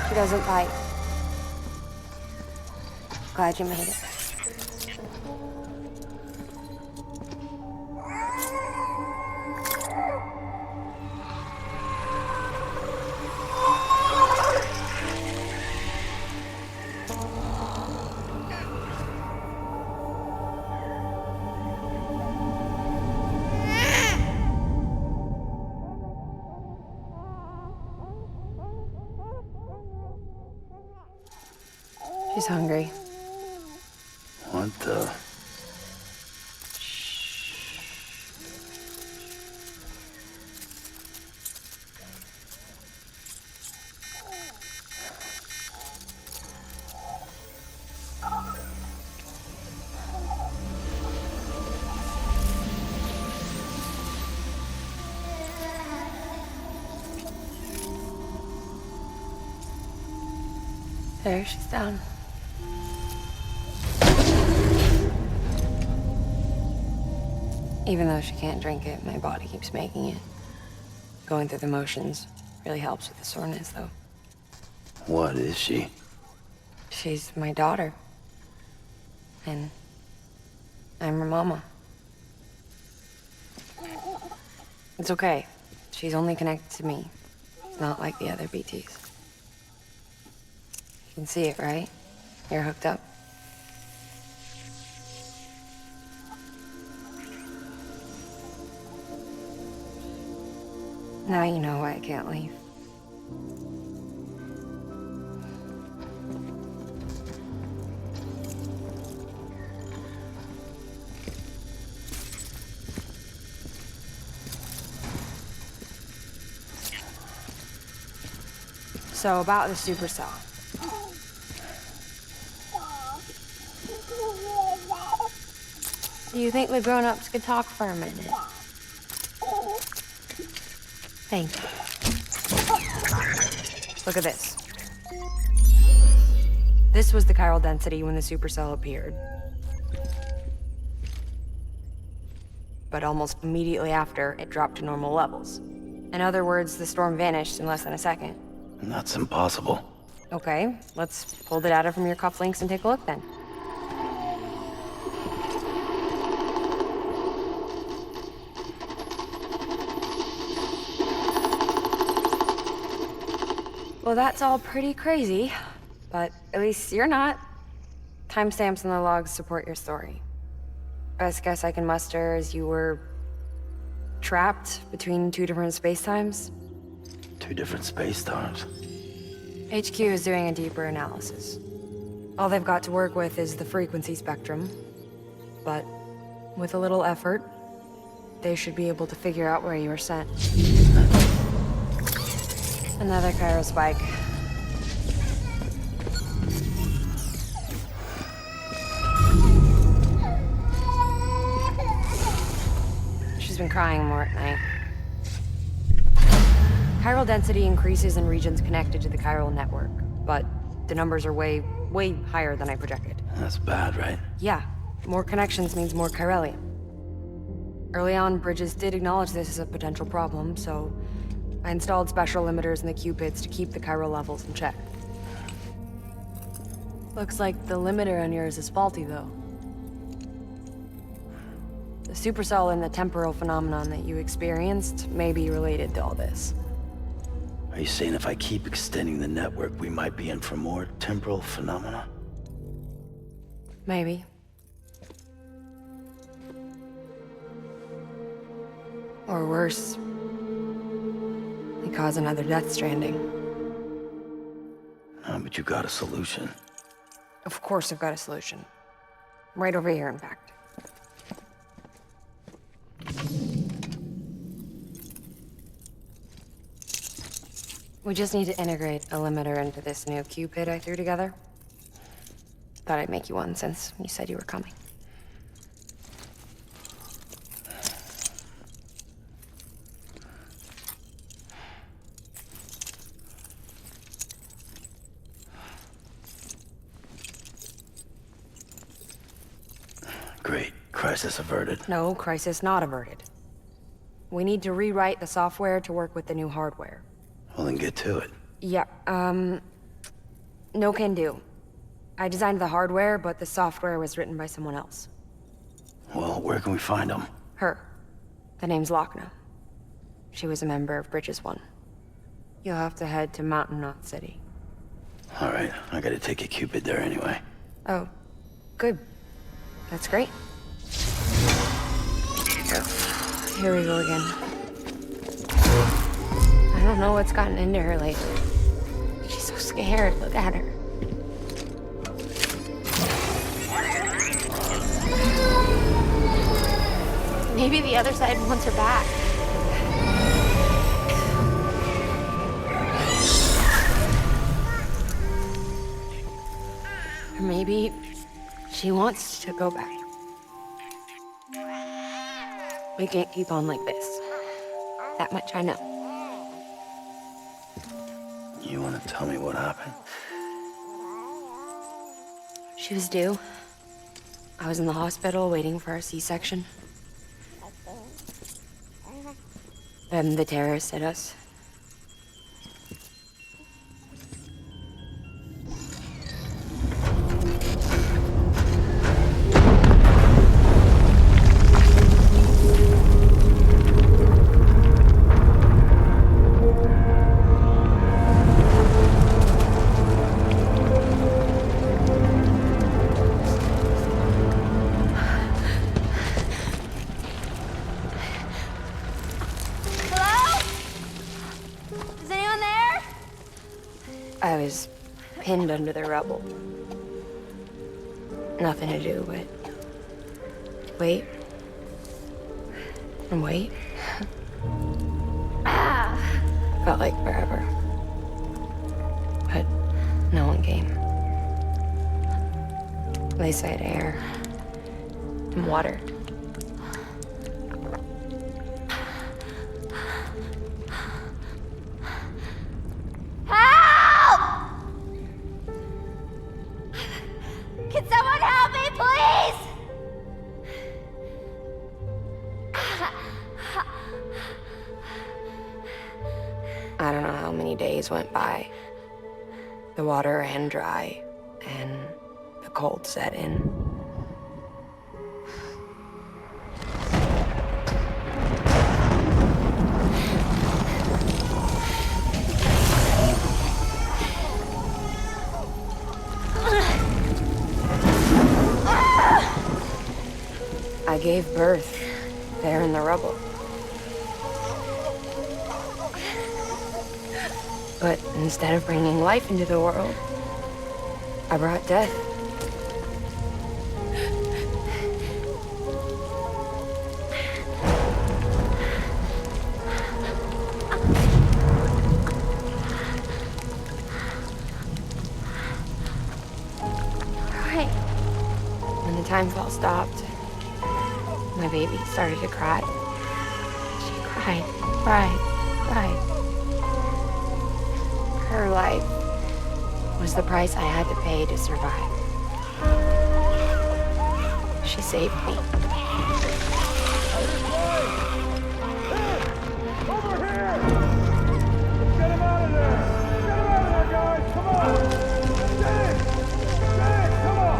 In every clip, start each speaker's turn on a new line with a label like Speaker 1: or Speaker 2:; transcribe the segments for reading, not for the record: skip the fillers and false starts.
Speaker 1: She doesn't bite. Glad you made it. She's hungry.
Speaker 2: What the?
Speaker 1: There, she's down. Even though she can't drink it, my body keeps making it. Going through the motions really helps with the soreness, though.
Speaker 2: What is she?
Speaker 1: She's my daughter. And I'm her mama. It's okay. She's only connected to me. Not like the other BTs. You can see it, right? You're hooked up. Now you know why I can't leave. So about the supercell. Do you think the grown-ups could talk for a minute? Thank you. Look at this. This was the chiral density when the supercell appeared. But almost immediately after, it dropped to normal levels. In other words, the storm vanished in less than a second.
Speaker 2: That's impossible.
Speaker 1: Okay, let's pull the data from your cufflinks and take a look then. Well, that's all pretty crazy, but at least you're not. Timestamps in the logs support your story. Best guess I can muster is you were trapped between two different spacetimes.
Speaker 2: Two different space-times.
Speaker 1: HQ is doing a deeper analysis. All they've got to work with is the frequency spectrum, but with a little effort, they should be able to figure out where you were sent. Another chiral spike. She's been crying more at night. Chiral density increases in regions connected to the chiral network, but the numbers are way higher than I projected.
Speaker 2: That's bad, right?
Speaker 1: Yeah, more connections means more chiralium. Early on, Bridges did acknowledge this as a potential problem, so I installed special limiters in the Q-pits to keep the chiral levels in check. Looks like the limiter on yours is faulty, though. The supercell and the temporal phenomenon that you experienced may be related to all this.
Speaker 2: Are you saying if I keep extending the network, we might be in for more temporal phenomena?
Speaker 1: Maybe. Or worse. They cause another death stranding.
Speaker 2: No, but you got a solution.
Speaker 1: Of course I've got a solution. Right over here, in fact. We just need to integrate a limiter into this new Q-pit I threw together. Thought I'd make you one since you said you were coming.
Speaker 2: Great. Crisis averted.
Speaker 1: No, crisis not averted. We need to rewrite the software to work with the new hardware.
Speaker 2: Well, then get to it.
Speaker 1: Yeah, No can do. I designed the hardware, but the software was written by someone else.
Speaker 2: Well, where can we find them?
Speaker 1: Her. The name's Lochna. She was a member of Bridges 1. You'll have to head to Mountain Knot City.
Speaker 2: All right, I gotta take a Cupid there anyway.
Speaker 1: Oh, good. That's great. Here we go again. I don't know what's gotten into her lately. She's so scared. Look at her. Maybe the other side wants her back. Or maybe she wants to go back. We can't keep on like this. That much I know.
Speaker 2: You wanna tell me what happened?
Speaker 1: She was due. I was in the hospital waiting for a C-section. Then the terrorists hit us. I was pinned under the rubble. Nothing to do but wait and wait. Felt like forever. But no one came. They said air and water.
Speaker 3: Can someone help me, please?
Speaker 1: I don't know how many days went by. The water ran dry, and the cold set in. I gave birth there in the rubble. But instead of bringing life into the world, I brought death.
Speaker 3: Right.
Speaker 1: When the time fall stopped, my baby started to cry. She cried. Her life was the price I had to pay to survive. She saved me.
Speaker 4: Over here! Get him out of there! Get him out of there, guys! Come on! Get it! Get it! Come on!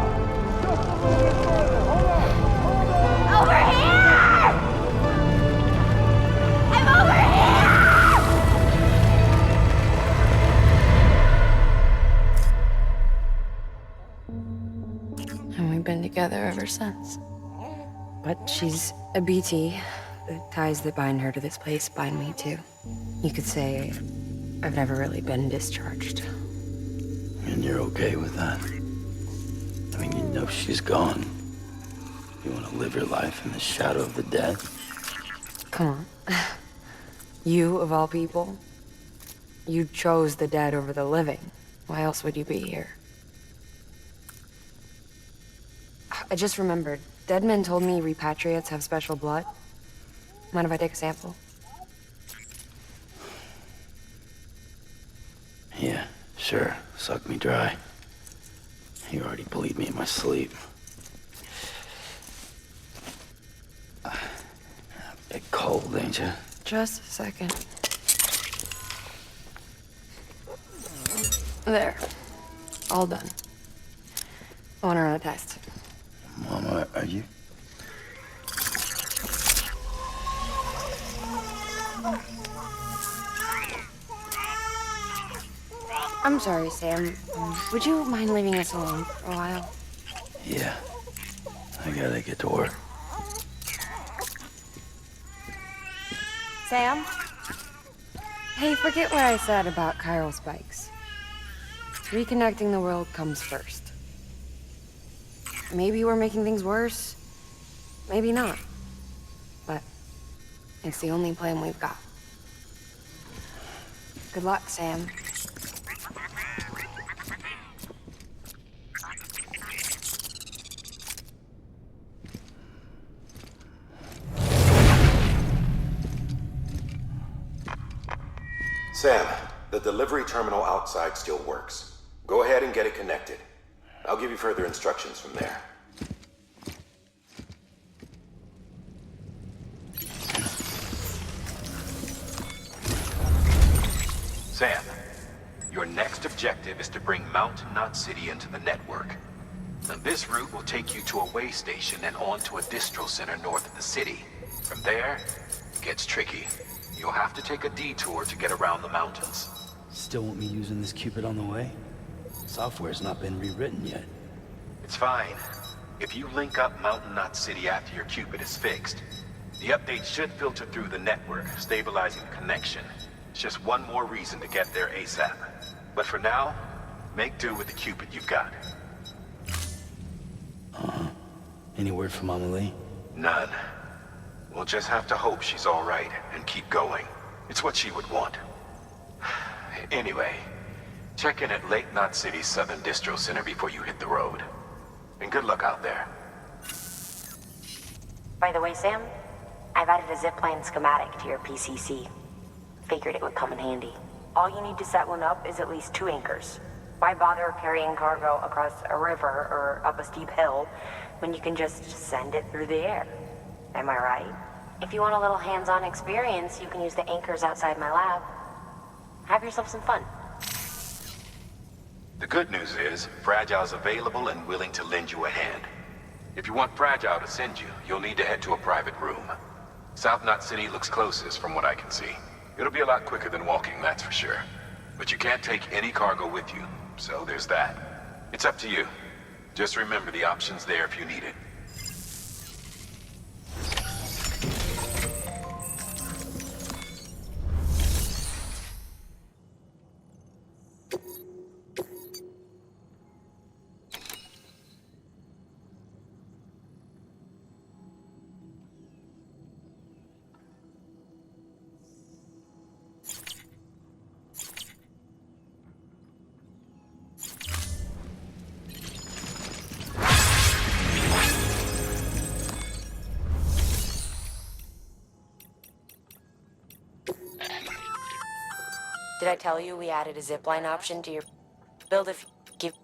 Speaker 4: Just a little bit further. Hold on! Hold on!
Speaker 3: Over here! I'm over here!
Speaker 1: And we've been together ever since. But she's a BT. The ties that bind her to this place bind me too. You could say I've never really been discharged.
Speaker 2: And you're okay with that? I mean, you know she's gone. You want to live your life in the shadow of the dead?
Speaker 1: Come on. You, of all people, you chose the dead over the living. Why else would you be here? I just remembered. Dead men told me repatriates have special blood. Mind if I take a sample?
Speaker 2: Yeah, sure. Suck me dry. You already bleed me in my sleep. A bit cold, ain't you?
Speaker 1: Just a second. There. All done. I want to run a test.
Speaker 2: Mama, are you?
Speaker 1: I'm sorry, Sam. Would you mind leaving us alone for a while?
Speaker 2: Yeah. I gotta get to work.
Speaker 1: Sam? Hey, forget what I said about chiral spikes. Reconnecting the world comes first. Maybe we're making things worse. Maybe not. But it's the only plan we've got. Good luck, Sam.
Speaker 5: Sam, the delivery terminal outside still works. Go ahead and get it connected. I'll give you further instructions from there. Sam, your next objective is to bring Mountain Knot City into the network. Now, this route will take you to a way station and on to a distro center north of the city. From there, it gets tricky. You'll have to take a detour to get around the mountains.
Speaker 2: Still want me using this Cupid on the way? Software's not been rewritten yet.
Speaker 5: It's fine. If you link up Mountain Knot City after your Cupid is fixed, the update should filter through the network, stabilizing the connection. It's just one more reason to get there ASAP. But for now, make do with the Cupid you've got.
Speaker 2: Any word from Mama Lee?
Speaker 5: None. We'll just have to hope she's all right and keep going. It's what she would want. Anyway, check in at Lake Knot City's Southern Distro Center before you hit the road. And good luck out there.
Speaker 6: By the way, Sam, I've added a zipline schematic to your PCC. Figured it would come in handy. All you need to set one up is at least 2 anchors. Why bother carrying cargo across a river or up a steep hill when you can just send it through the air? Am I right? If you want a little hands-on experience, you can use the anchors outside my lab. Have yourself some fun.
Speaker 5: The good news is, Fragile's available and willing to lend you a hand. If you want Fragile to send you, you'll need to head to a private room. South Knot City looks closest from what I can see. It'll be a lot quicker than walking, that's for sure. But you can't take any cargo with you, so there's that. It's up to you. Just remember the option's there if you need it.
Speaker 6: Did I tell you we added a zipline option to your build if give...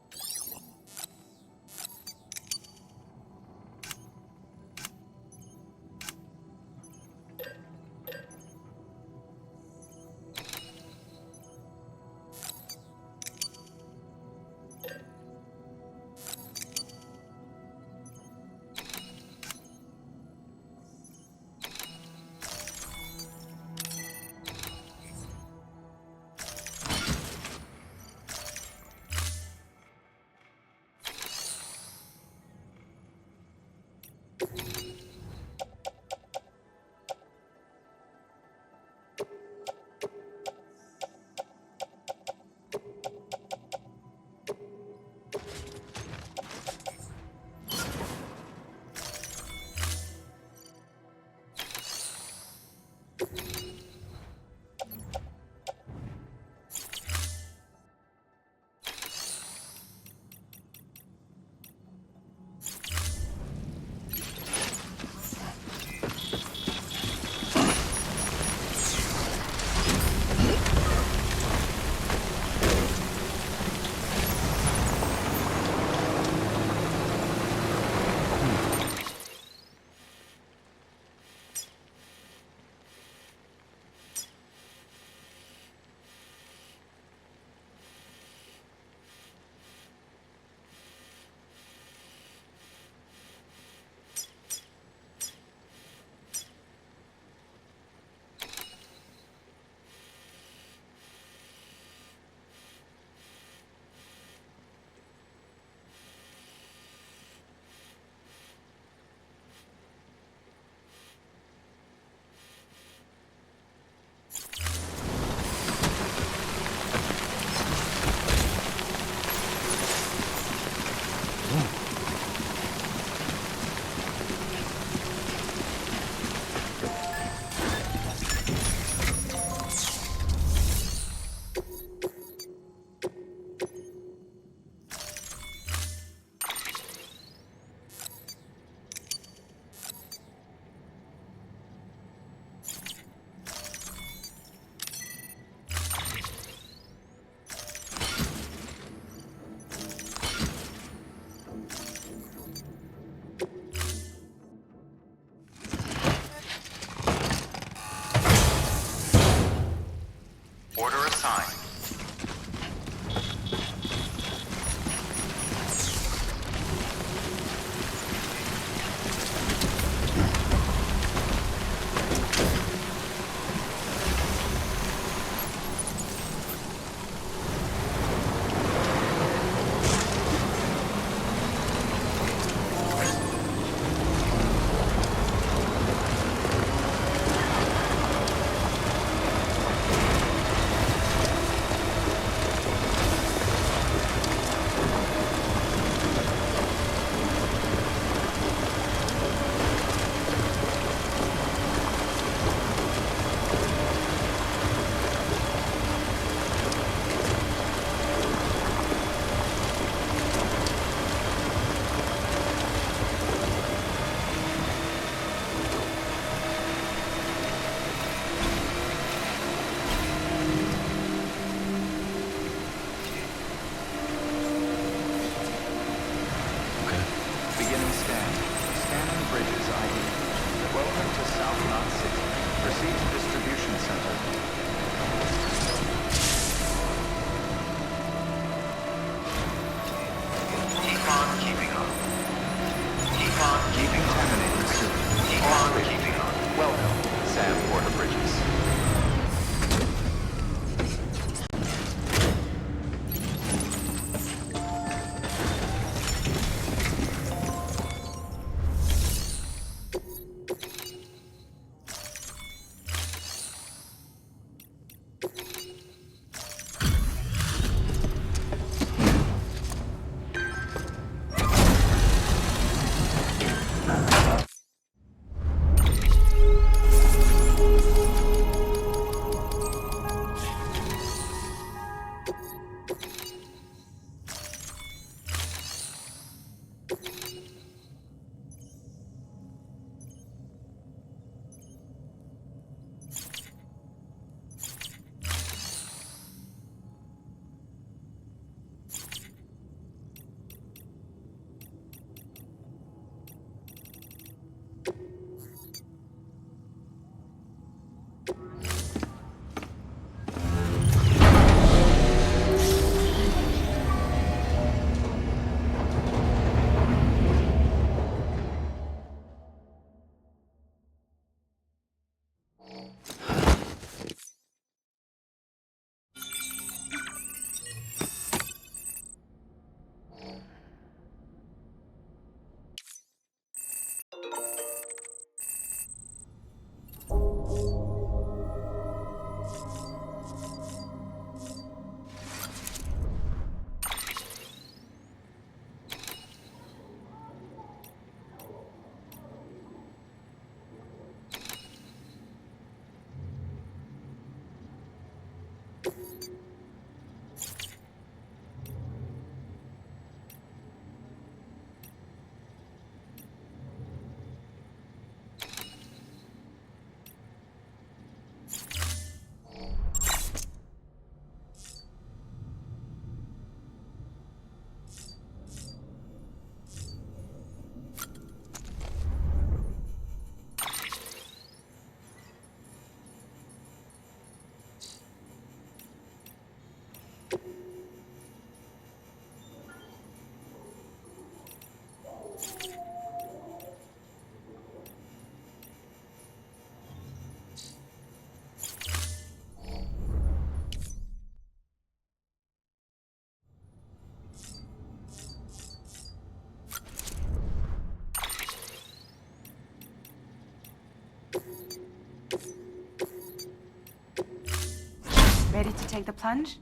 Speaker 7: Ready to take the plunge?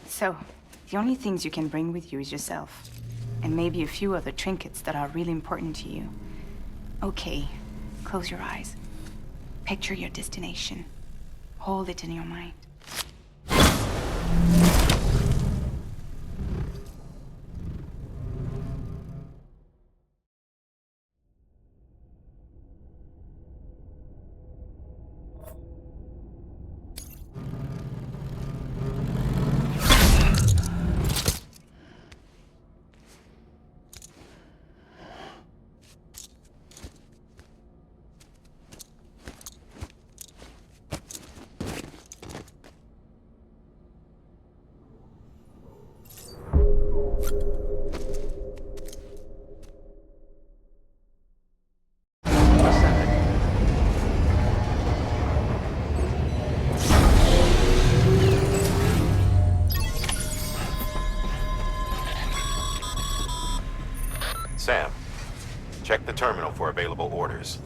Speaker 7: So, the only things you can bring with you is yourself. And maybe a few other trinkets that are really important to you. Okay, close your eyes. Picture your destination. Hold it in your mind.
Speaker 5: Sam, check the terminal for available orders.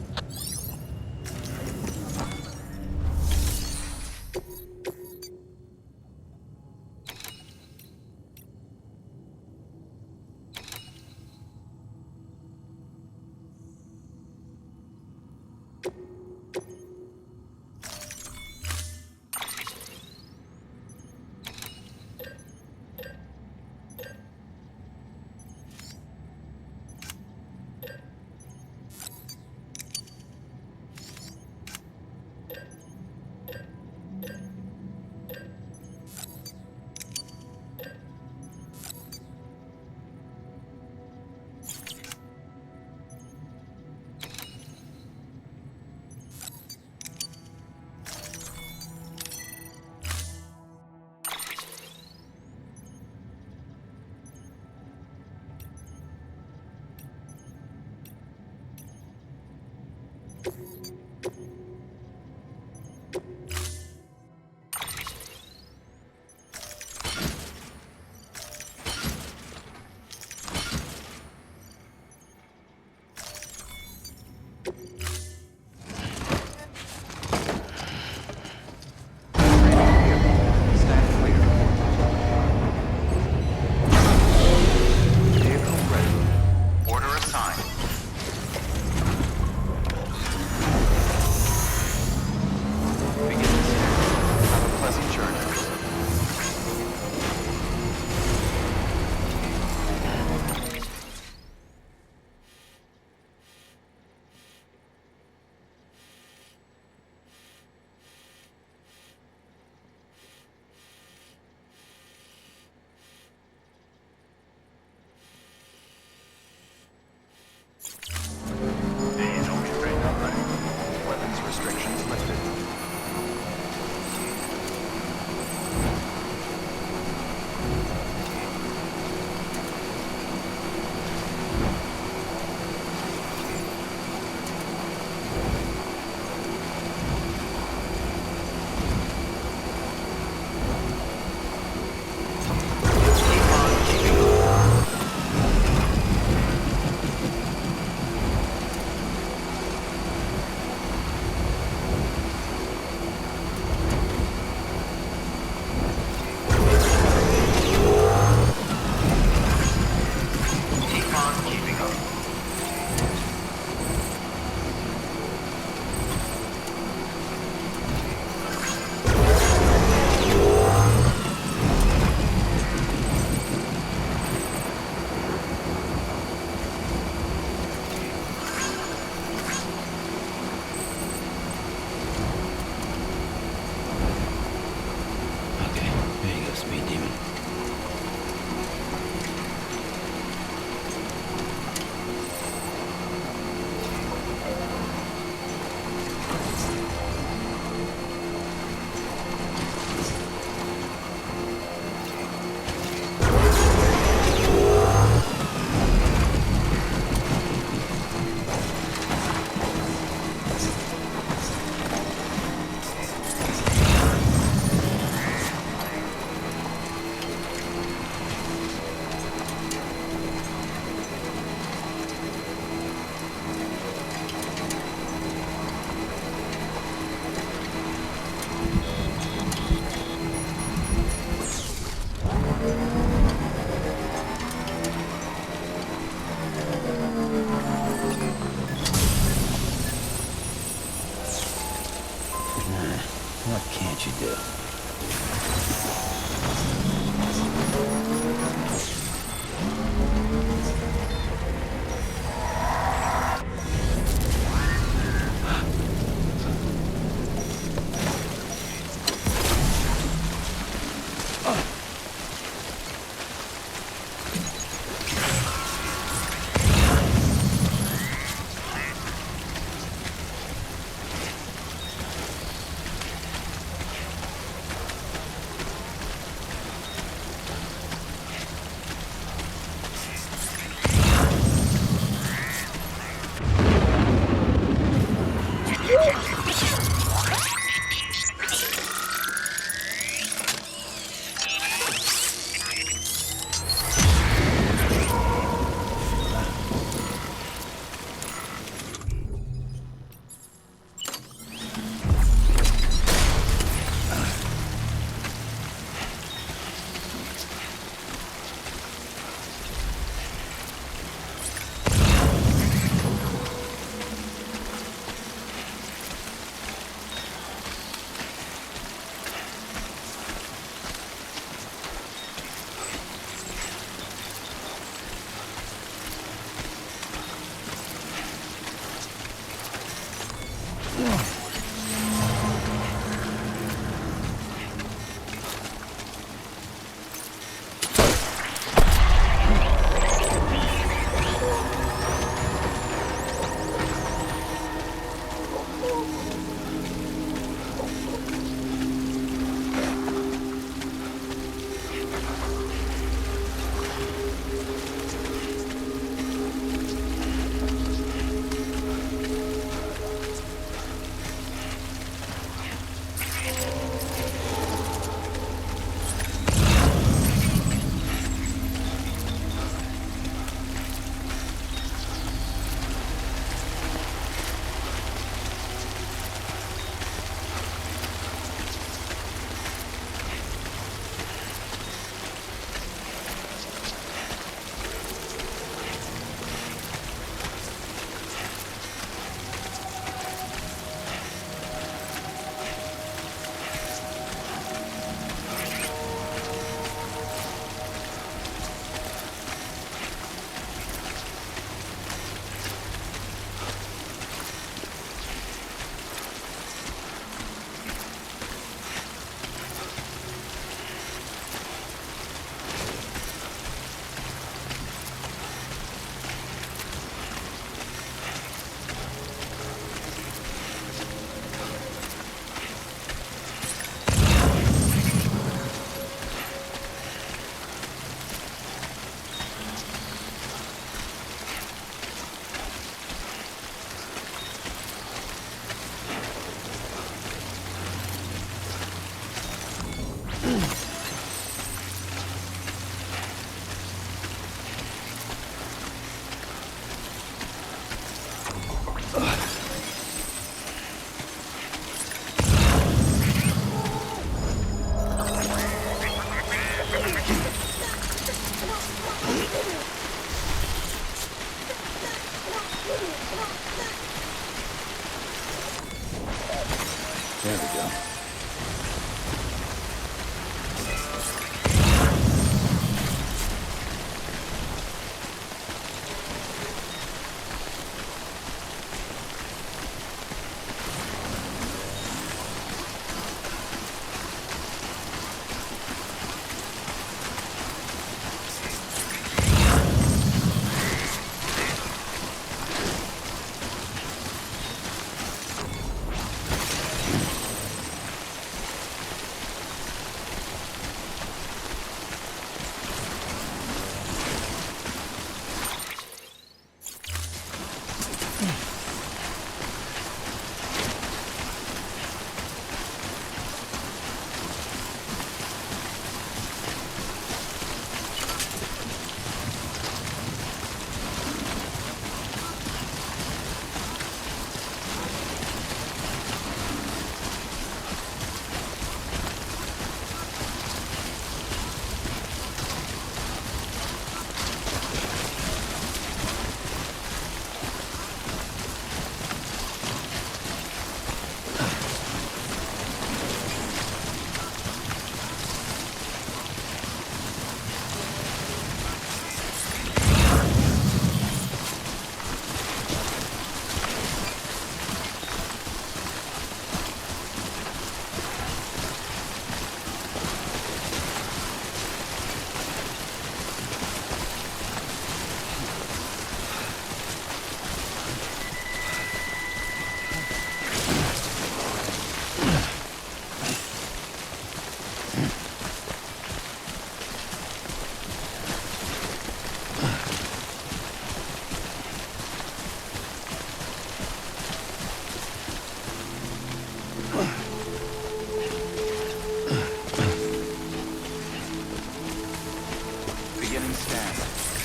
Speaker 8: Scan.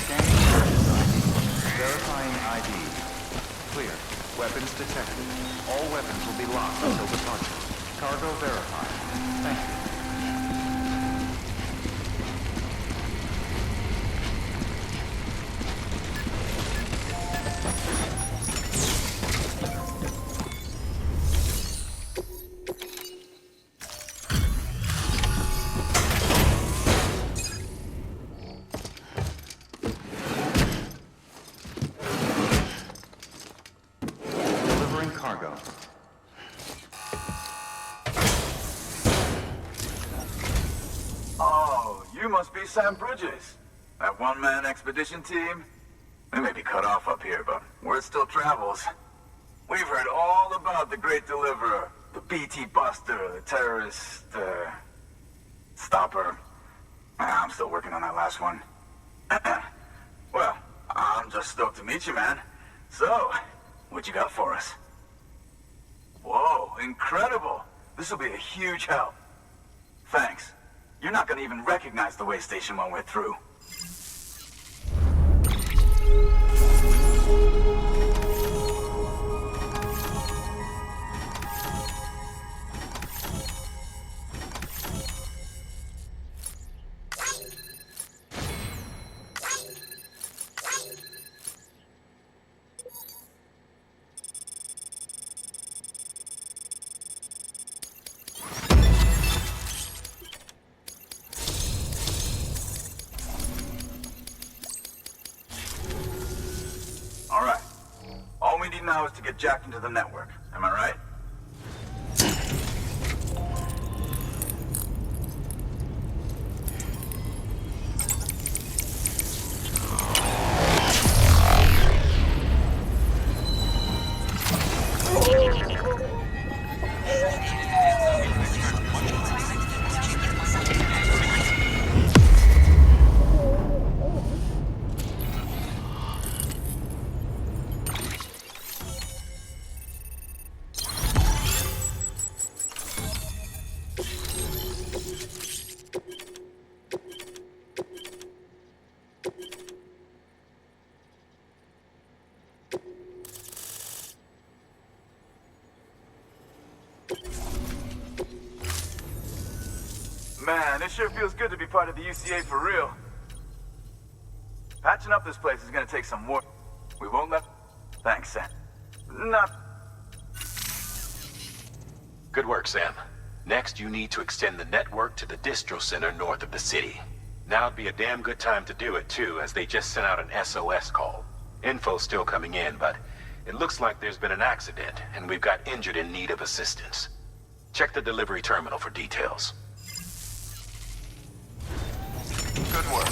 Speaker 8: Scanning purchase ID. Verifying ID. Clear. Weapons detected. All weapons will be locked until departure. Cargo verified. Thank you. Delivering cargo.
Speaker 9: Oh, you must be Sam Bridges. That one-man expedition team? They may be cut off up here, but word still travels. We've heard all about the Great Deliverer, the BT Buster, the terrorist, stopper. I'm still working on that last one. Well, I'm just stoked to meet you, man. So, what you got for us? Whoa, incredible. This will be a huge help. Thanks. You're not gonna even recognize the way station when we're through. All right. All we need now is to get jacked into the network. Am I right? Man, it sure feels good to be part of the UCA for real. Patching up this place is gonna take some work. We won't let... Thanks, Sam. Not...
Speaker 5: Good work, Sam. Next, you need to extend the network to the distro center north of the city. Now'd be a damn good time to do it, too, as they just sent out an SOS call. Info's still coming in, but it looks like there's been an accident, and we've got injured in need of assistance. Check the delivery terminal for details.
Speaker 8: Good work.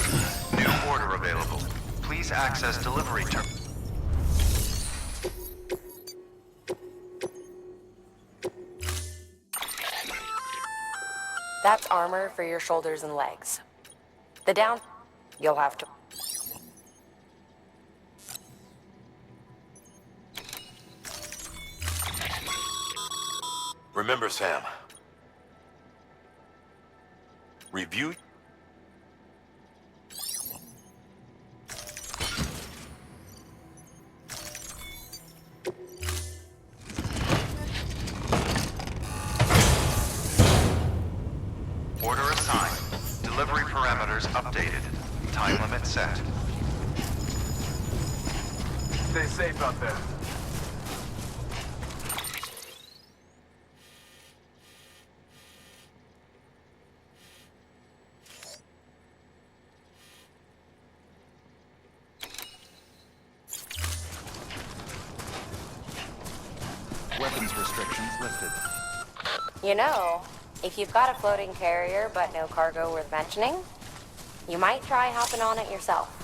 Speaker 8: New order available. Please access delivery terminal.
Speaker 6: That's armor for your shoulders and legs. The down... you'll have to...
Speaker 5: Remember, Sam. Review...
Speaker 8: Order assigned. Delivery parameters updated. Time limit set.
Speaker 9: Stay safe out there.
Speaker 8: Weapons restrictions lifted.
Speaker 6: You know, if you've got a floating carrier but no cargo worth mentioning, you might try hopping on it yourself.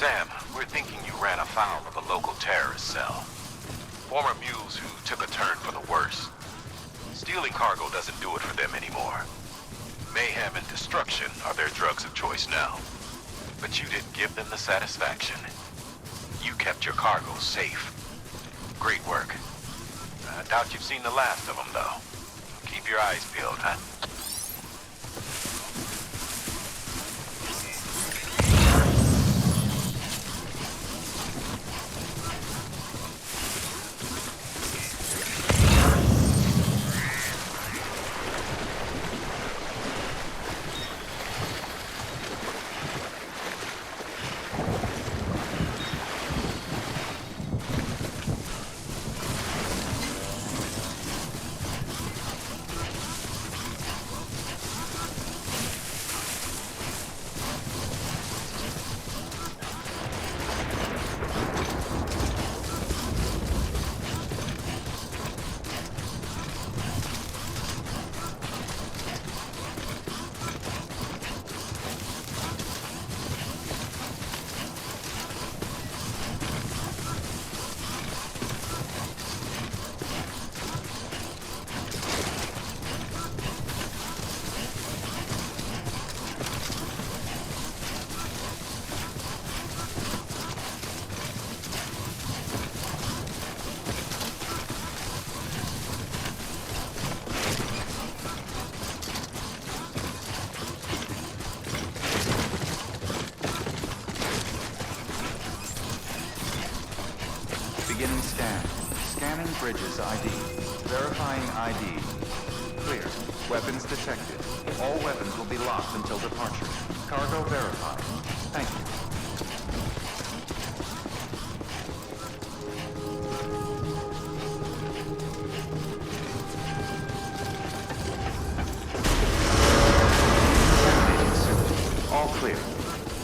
Speaker 5: Sam, we're thinking you ran afoul of a local terrorist cell. Former mules who took a turn for the worse. Stealing cargo doesn't do it for them anymore. Mayhem and destruction are their drugs of choice now. But you didn't give them the satisfaction. You kept your cargo safe. Great work. I doubt you've seen the last of them, though. Keep your eyes peeled, huh?
Speaker 8: Scanning Bridges ID. Verifying ID. Clear. Weapons detected. All weapons will be locked until departure. Cargo verified. Thank you. All clear.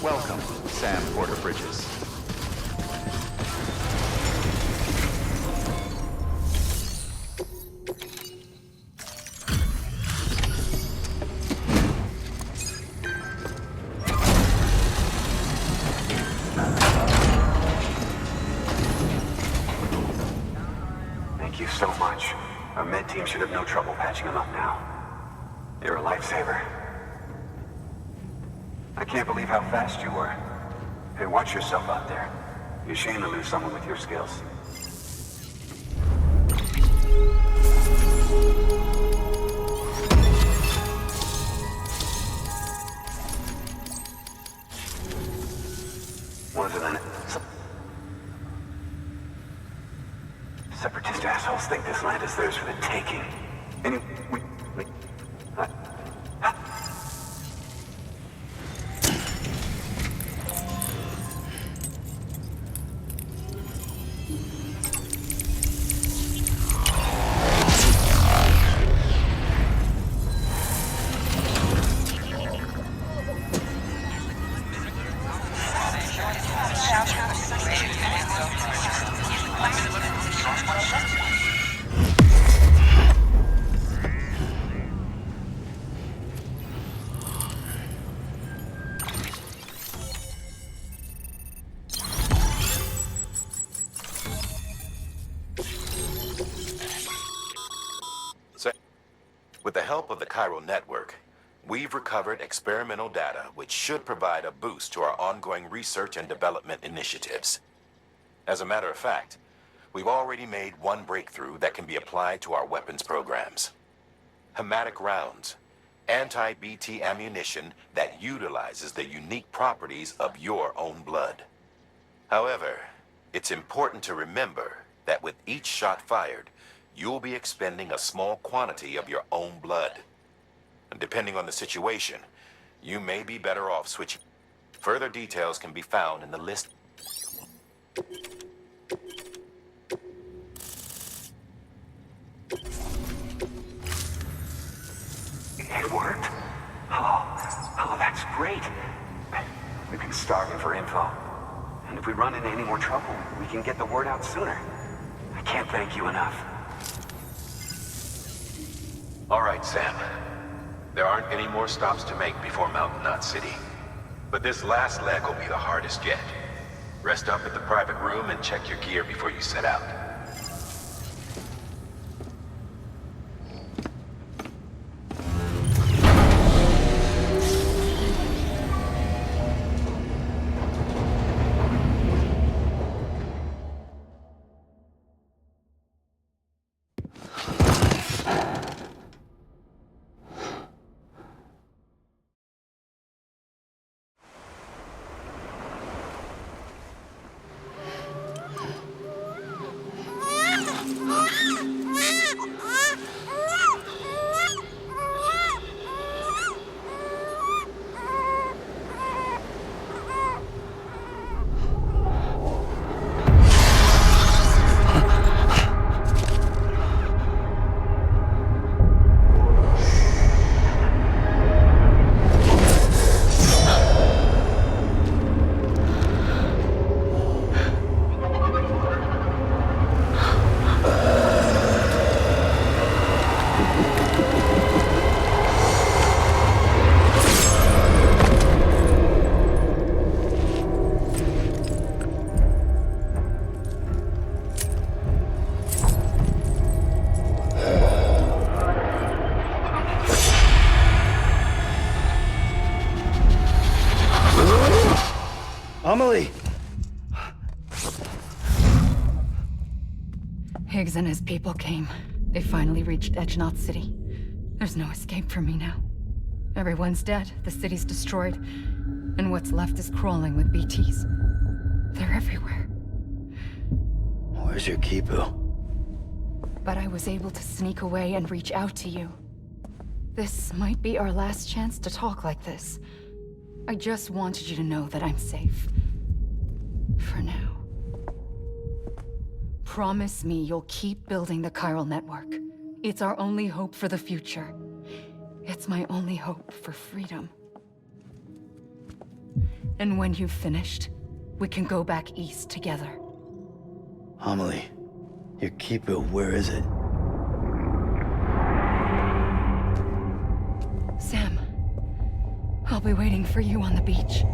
Speaker 8: Welcome, Sam Porter Bridges.
Speaker 9: Thank you so much. Our med team should have no trouble patching him up now. You're a lifesaver. I can't believe how fast you were. Hey, watch yourself out there. You're ashamed to lose someone with your skills. Was it an... Separatist assholes think this land is theirs for the taking. Anyway,
Speaker 5: With the help of the Chiral Network, we've recovered experimental data which should provide a boost to our ongoing research and development initiatives. As a matter of fact, we've already made one breakthrough that can be applied to our weapons programs. Hematic rounds, anti-BT ammunition that utilizes the unique properties of your own blood. However, it's important to remember that with each shot fired, you'll be expending a small quantity of your own blood. And depending on the situation, you may be better off switching. Further details can be found in the list.
Speaker 9: it worked. Oh, that's great. We've been starving for info. And if we run into any more trouble, we can get the word out sooner. I can't thank you enough.
Speaker 5: All right, Sam. There aren't any more stops to make before Mountain Knot City. But this last leg will be the hardest yet. Rest up at the private room and check your gear before you set out.
Speaker 2: Amelie!
Speaker 10: Higgs and his people came. They finally reached Edge Knot City. There's no escape for me now. Everyone's dead, the city's destroyed, and what's left is crawling with BTs. They're everywhere.
Speaker 2: Where's your Kipu?
Speaker 10: But I was able to sneak away and reach out to you. This might be our last chance to talk like this. I just wanted you to know that I'm safe. For now. Promise me you'll keep building the chiral network. It's our only hope for the future. It's my only hope for freedom. And when you've finished, we can go back east together.
Speaker 2: Amelie, your keeper, where is it?
Speaker 10: Sam, I'll be waiting for you on the beach.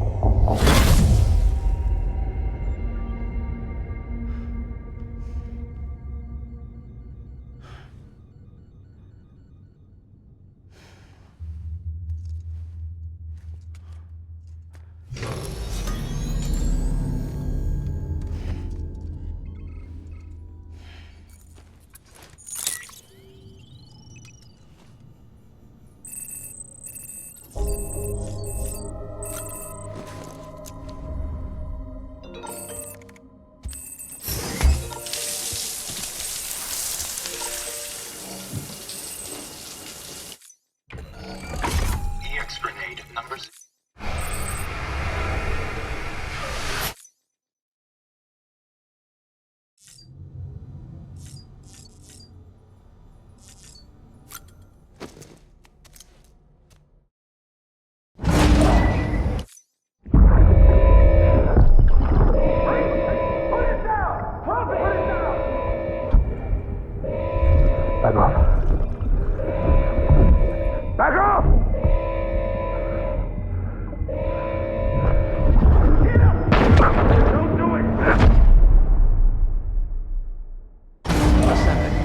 Speaker 8: EX grenade numbers.
Speaker 4: Back off. Back off! Get him! Don't do it!
Speaker 8: Ascending.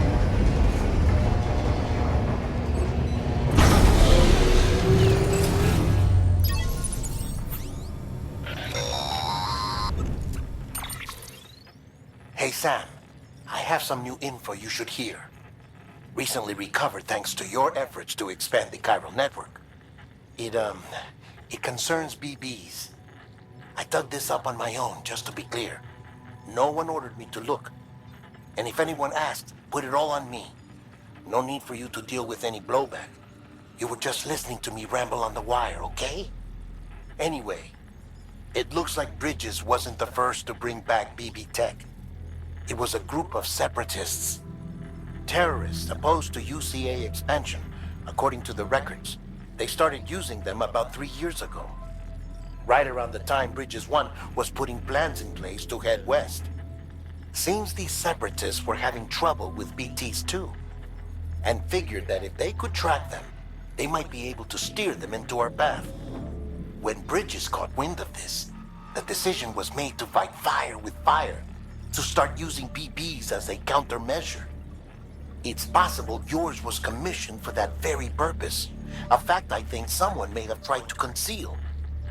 Speaker 11: Hey Sam, I have some new info you should hear. Recently recovered thanks to your efforts to expand the chiral network. It concerns BBs. I dug this up on my own, just to be clear. No one ordered me to look. And if anyone asked, put it all on me. No need for you to deal with any blowback. You were just listening to me ramble on the wire, okay? Anyway, it looks like Bridges wasn't the first to bring back BB tech. It was a group of separatists. Terrorists opposed to UCA expansion, according to the records. They started using them about 3 years ago. Right around the time Bridges 1 was putting plans in place to head west. Seems these separatists were having trouble with BTs too, and figured that if they could track them, they might be able to steer them into our path. When Bridges caught wind of this, the decision was made to fight fire with fire, to start using BBs as a countermeasure. It's possible yours was commissioned for that very purpose, a fact I think someone may have tried to conceal,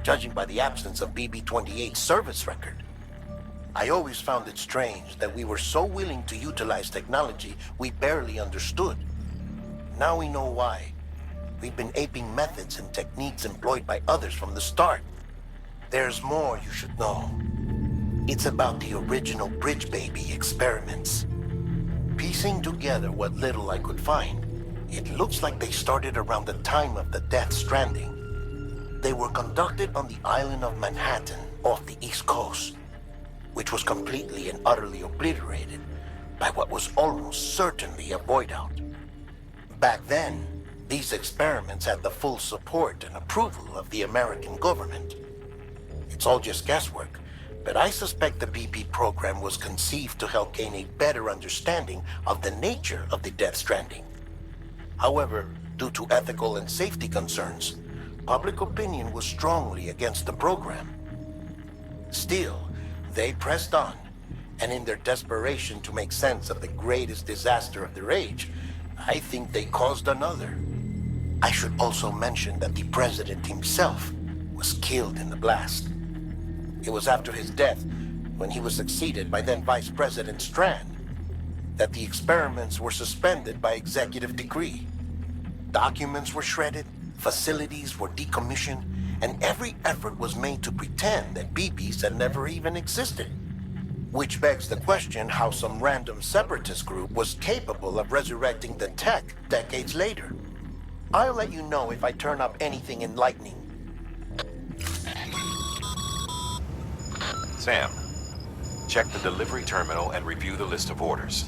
Speaker 11: judging by the absence of BB-28's service record. I always found it strange that we were so willing to utilize technology we barely understood. Now we know why. We've been aping methods and techniques employed by others from the start. There's more you should know. It's about the original Bridge Baby experiments. Piecing together what little I could find, it looks like they started around the time of the Death Stranding. They were conducted on the island of Manhattan off the East Coast, which was completely and utterly obliterated by what was almost certainly a void out. Back then, these experiments had the full support and approval of the American government. It's all just guesswork, but I suspect the BB program was conceived to help gain a better understanding of the nature of the Death Stranding. However, due to ethical and safety concerns, public opinion was strongly against the program. Still, they pressed on, and in their desperation to make sense of the greatest disaster of their age, I think they caused another. I should also mention that the president himself was killed in the blast. It was after his death, when he was succeeded by then Vice President Strand, that the experiments were suspended by executive decree. Documents were shredded, facilities were decommissioned, and every effort was made to pretend that BBs had never even existed. Which begs the question how some random separatist group was capable of resurrecting the tech decades later. I'll let you know if I turn up anything enlightening.
Speaker 5: Sam, check the delivery terminal and review the list of orders.